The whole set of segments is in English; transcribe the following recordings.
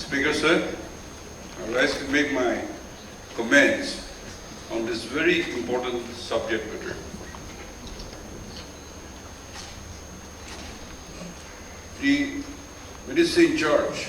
Speaker sir, I would like to make my comments on this very important subject matter. The minister in charge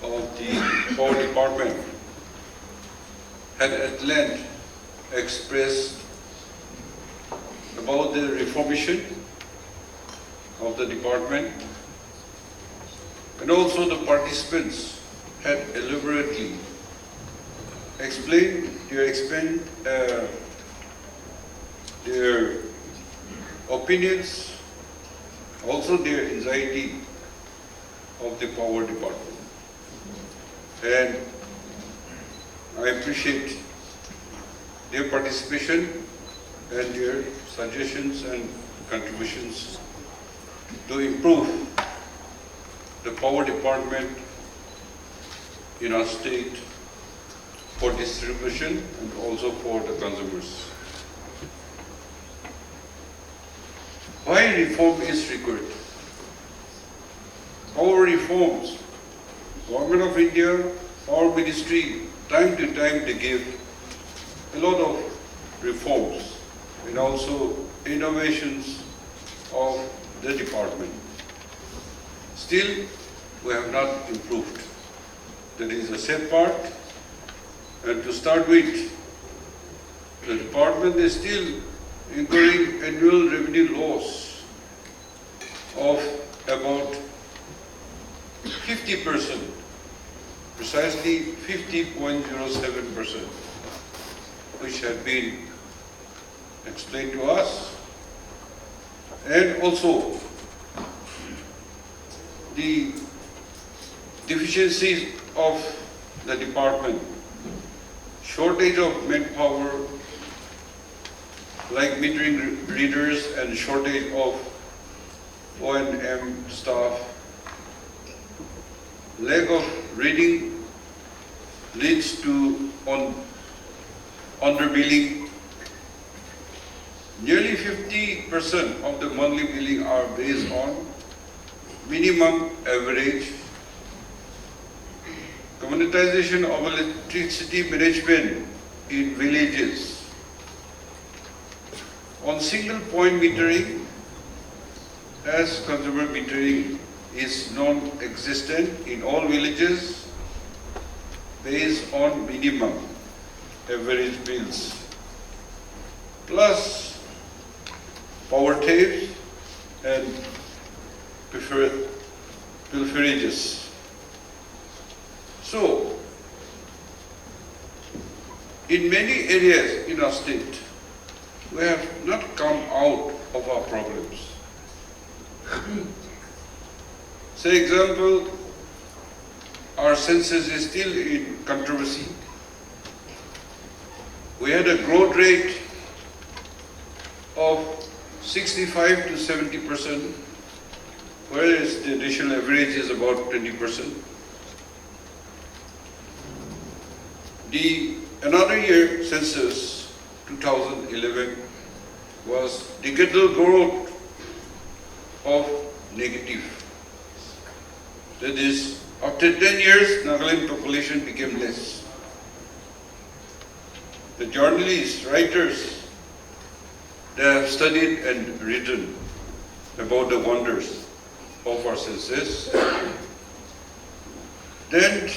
of the Power Department had at length expressed about the reformation of the department, and also the participants had elaborately explained their opinions, also their anxiety of the power department. And I appreciate their participation and their suggestions and contributions to improve the power department in our state for distribution and also for the consumers. Why reform is required? Power reforms, Government of India, Power Ministry, time to time they give a lot of reforms and also innovations of the department. Still, we have not improved. That is a sad part. And to start with, the department is still incurring annual revenue loss of about 50%, precisely 50.07%, which had been explained to us. And also, the deficiencies of the department, shortage of manpower, like metering readers and shortage of O&M staff, lack of reading leads to underbilling. Nearly 50% of the monthly billing are based on minimum average. Communitization of electricity management in villages. On single point metering, as consumer metering is non-existent in all villages based on minimum average bills, plus power tariffs and pilferages. So, in many areas in our state, we have not come out of our problems. Say example, our census is still in controversy. We had a growth rate of 65 to 70%, whereas the national average is about 20%. Another year census, 2011, was decadal growth of negative. That is, after 10 years, Nagaland population became less. The journalists, writers, they have studied and written about the wonders of our census. Then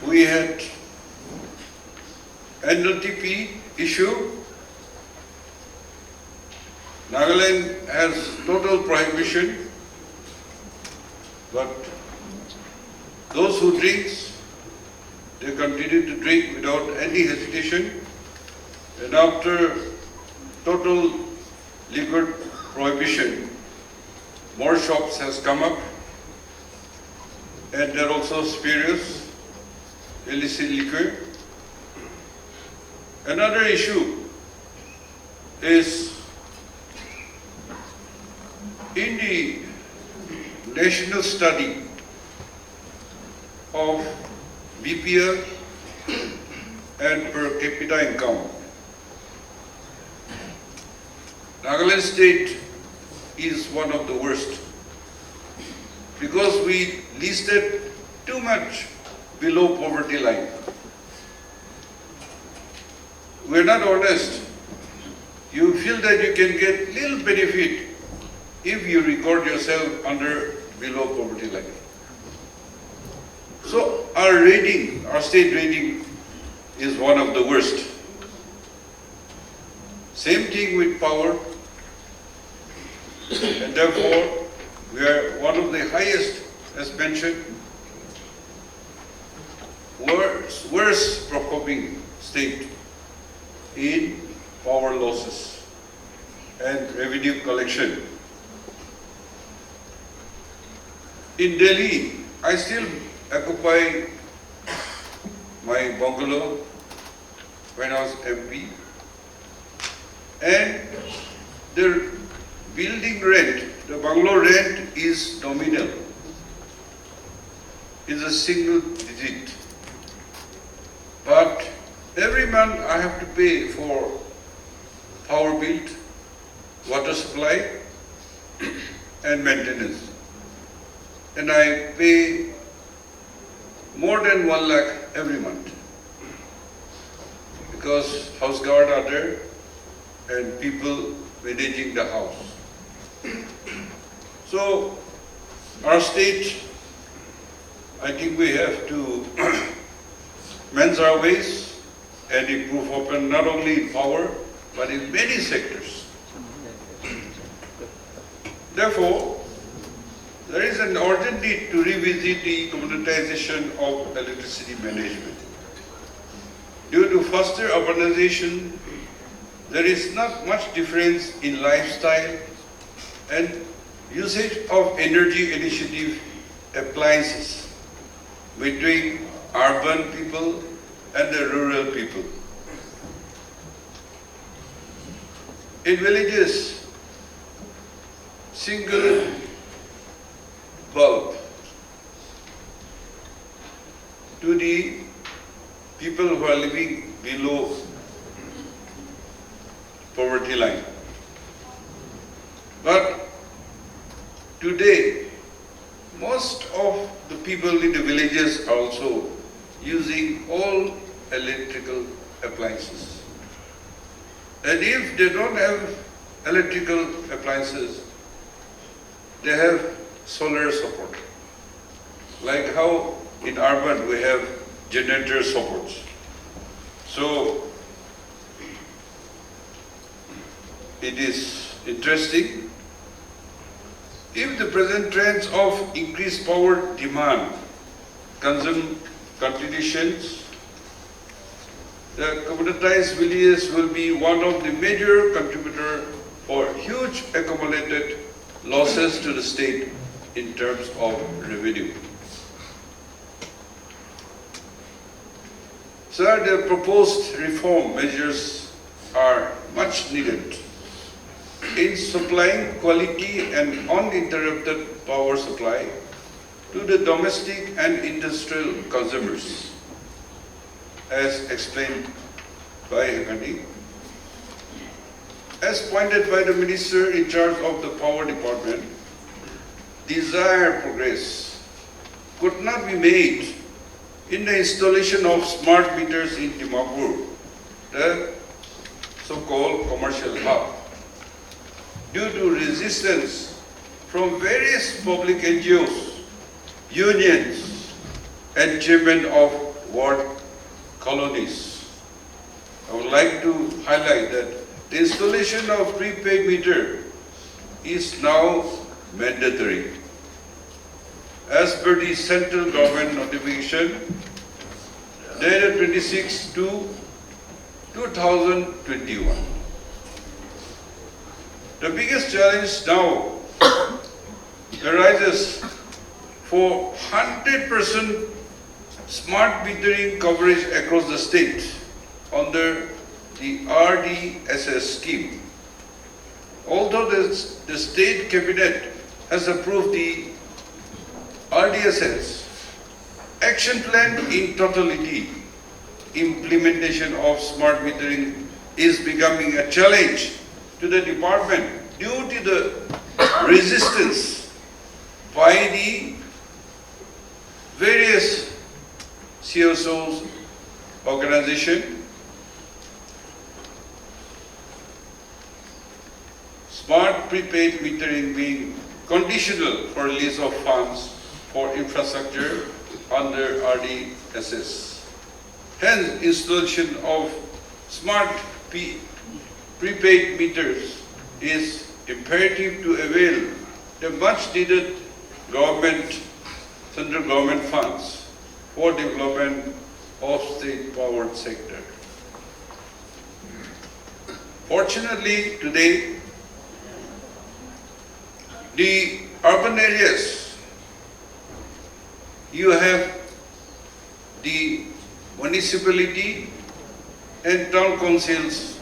we had NLTP issue. Nagaland has total prohibition, but those who drink, they continue to drink without any hesitation. And after total liquor prohibition, more shops has come up, and there are also spurious, illicit liquor. Another issue is in the national study of BPL and per capita income, Nagaland state is one of the worst. because we listed too much below poverty line. We're not honest. You feel that you can get little benefit if you record yourself under below poverty line. So our rating, our state rating is one of the worst. Same thing with power, and therefore we are one of the highest, as mentioned, worst performing state in power losses and revenue collection. In Delhi, I still occupy my bungalow when I was MP, and the building rent, the bungalow rent is nominal. It's a single digit. But every month I have to pay for power bill, water supply, and maintenance. And I pay more than 1 lakh every month, because house guard are there and people managing the house. So our state, I think we have to mend our ways and improve upon not only in power but in many sectors. Therefore, there is an urgent need to revisit the commoditization of electricity management. Due to faster urbanization, there is not much difference in lifestyle and usage of energy initiative appliances between urban people and the rural people. In villages, single bulb to the people who are living below poverty line. But today, most of the people in the villages are also using all electrical appliances. And if they don't have electrical appliances, they have solar support. Like how in urban we have generator supports. So it is interesting. If the present trends of increased power demand continuations, the commoditized villages will be one of the major contributors for huge accumulated losses to the state in terms of revenue. Sir, the proposed reform measures are much needed in supplying quality and uninterrupted power supply to the domestic and industrial consumers, as explained by Hekandi. As pointed by the Minister in charge of the Power Department, desired progress could not be made in the installation of smart meters in Dimapur, the so-called commercial hub, due to resistance from various public NGOs, unions, and chairmen of ward colonies. I would like to highlight that the installation of prepaid meter is now mandatory. As per the central government notification dated 26 to 2021. The biggest challenge now arises for 100% smart metering coverage across the state under the RDSS scheme. Although the state cabinet has approved the RDSS action plan in totality, implementation of smart metering is becoming a challenge to the department due to the resistance by the various CSOs organization. Smart prepaid metering being conditional for release of funds for infrastructure under RDSS. Hence, installation of smart prepaid meters is imperative to avail the much needed central government funds for development of state-powered sector. Fortunately, today, the urban areas, you have the municipality and town councils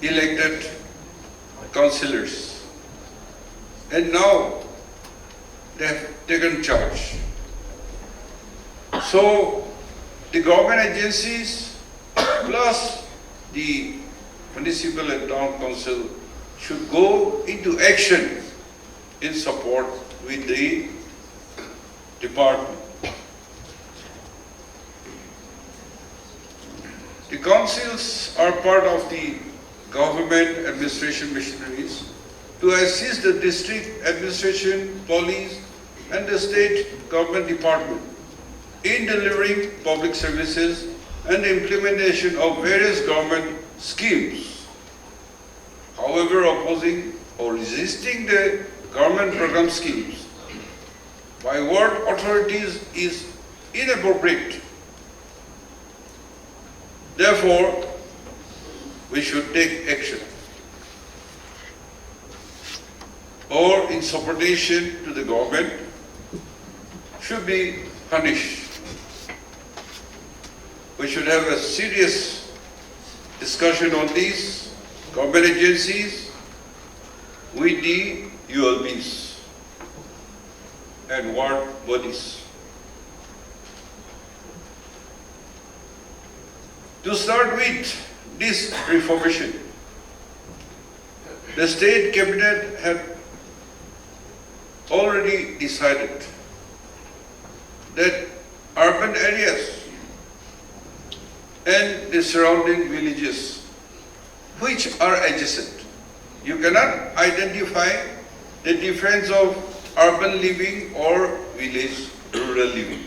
elected councillors, and now they have taken charge. So the government agencies plus the municipal and town council should go into action in support with the department. The councils are part of the government administration machineries to assist the district administration, police, and the state government department in delivering public services and the implementation of various government schemes. However, opposing or resisting the government program schemes by ward authorities is inappropriate. Therefore, we should take action or insubordination to the government should be punished. We should have a serious discussion on these government agencies with the ULBs and ward bodies. To start with this reformation, the state cabinet had already decided that urban areas and the surrounding villages which are adjacent, you cannot identify the difference of urban living or village rural living.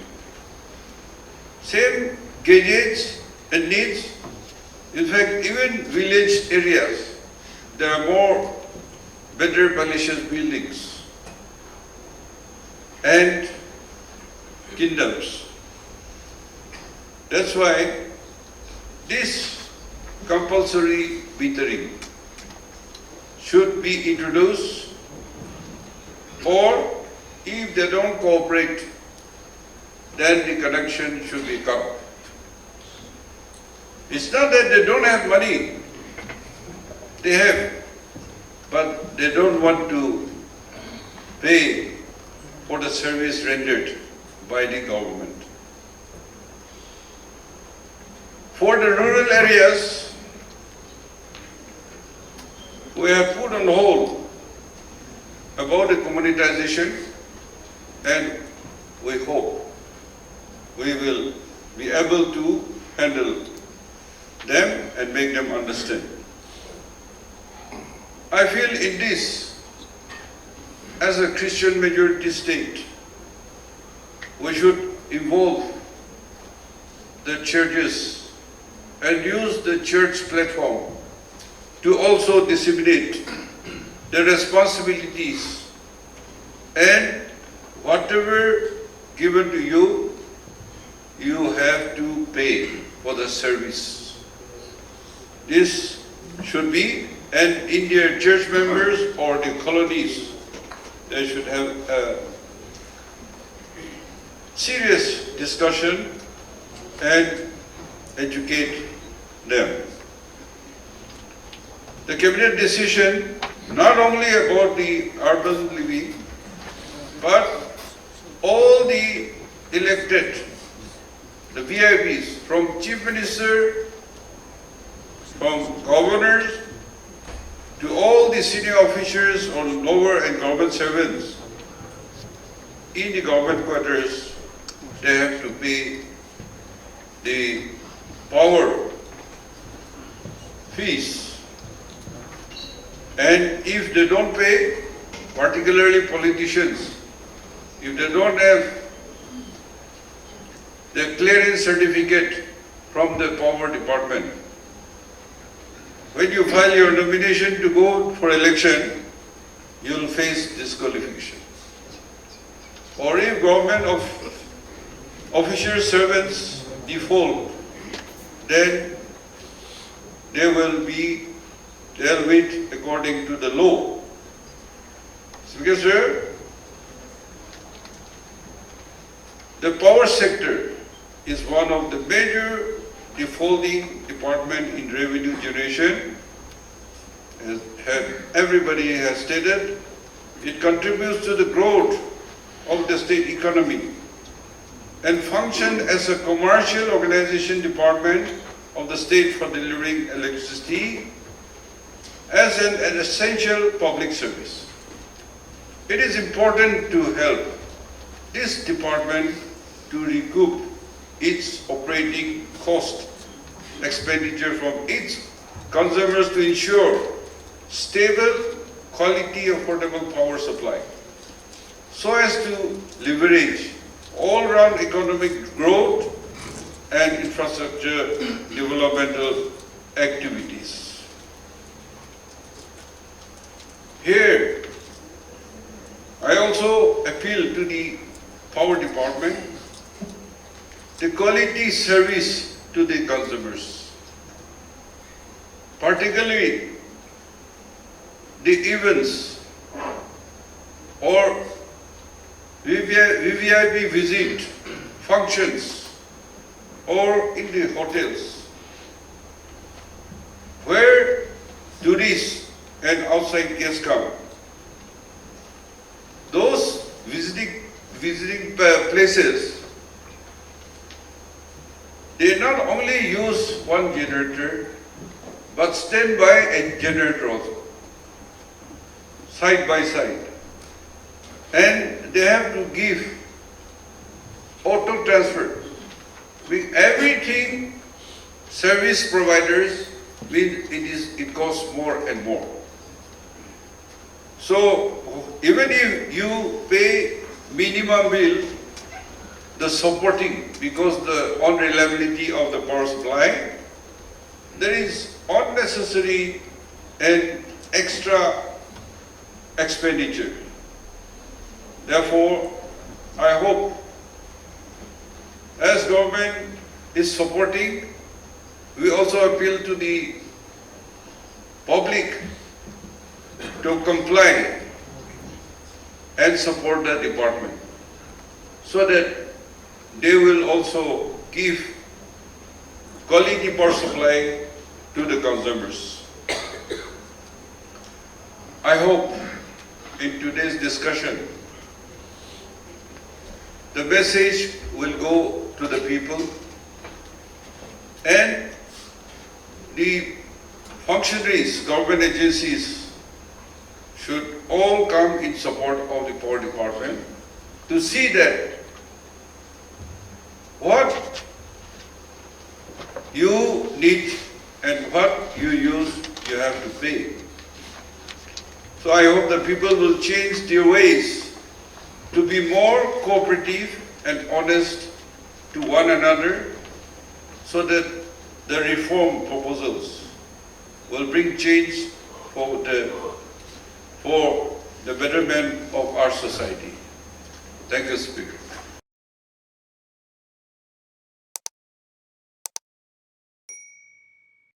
Same gadgets and needs. In fact, even village areas, there are more better palacious buildings and kingdoms. That's why this compulsory metering should be introduced, or if they don't cooperate, then the connection should be cut. It's not that they don't have money, they have, but they don't want to pay for the service rendered by the government. For the rural areas, we have put on hold about the communitization, and we hope we will be able to handle them and make them understand. I feel in this, as a Christian majority state, we should involve the churches and use the church platform to also disseminate the responsibilities, and whatever given to you, you have to pay for the service. This should be, and in their church members or the colonies, they should have a serious discussion and educate them. The cabinet decision not only about the urban living, but all the elected, the VIPs, from Chief Minister, from governors, to all the senior officers or lower and government servants, in the government quarters, they have to pay the power fees. And if they don't pay, particularly politicians, if they don't have the clearance certificate from the power department, when you file your nomination to go for election, you will face disqualification. Or if government official servants default, then they will be dealt with according to the law. Because sir, the power sector is one of the major defaulting department in revenue generation. As everybody has stated, it contributes to the growth of the state economy and function as a commercial organization department of the state for delivering electricity as an essential public service. It is important to help this department to recoup its operating cost expenditure from its consumers to ensure stable, quality, affordable power supply, so as to leverage all-round economic growth and infrastructure developmental activities. Here, I also appeal to the power department, the quality service to the consumers, particularly the events or VVIP visit, functions, or in the hotels, where tourists and outside guests come. Those visiting places, they not only use one generator, but stand by a generator also, side by side. And they have to give auto transfer. With everything, service providers, it costs more and more. So even if you pay minimum bill, the supporting, because the unreliability of the power supply, there is unnecessary and extra expenditure. Therefore, I hope as government is supporting, we also appeal to the public to comply and support the department, so that they will also give quality power supply to the consumers. I hope in today's discussion, the message will go to the people and the functionaries, government agencies should all come in support of the power department to see that what you need and what you use, you have to pay. So I hope the people will change their ways to be more cooperative and honest to one another, so that the reform proposals will bring change for the betterment of our society. Thank you, Speaker.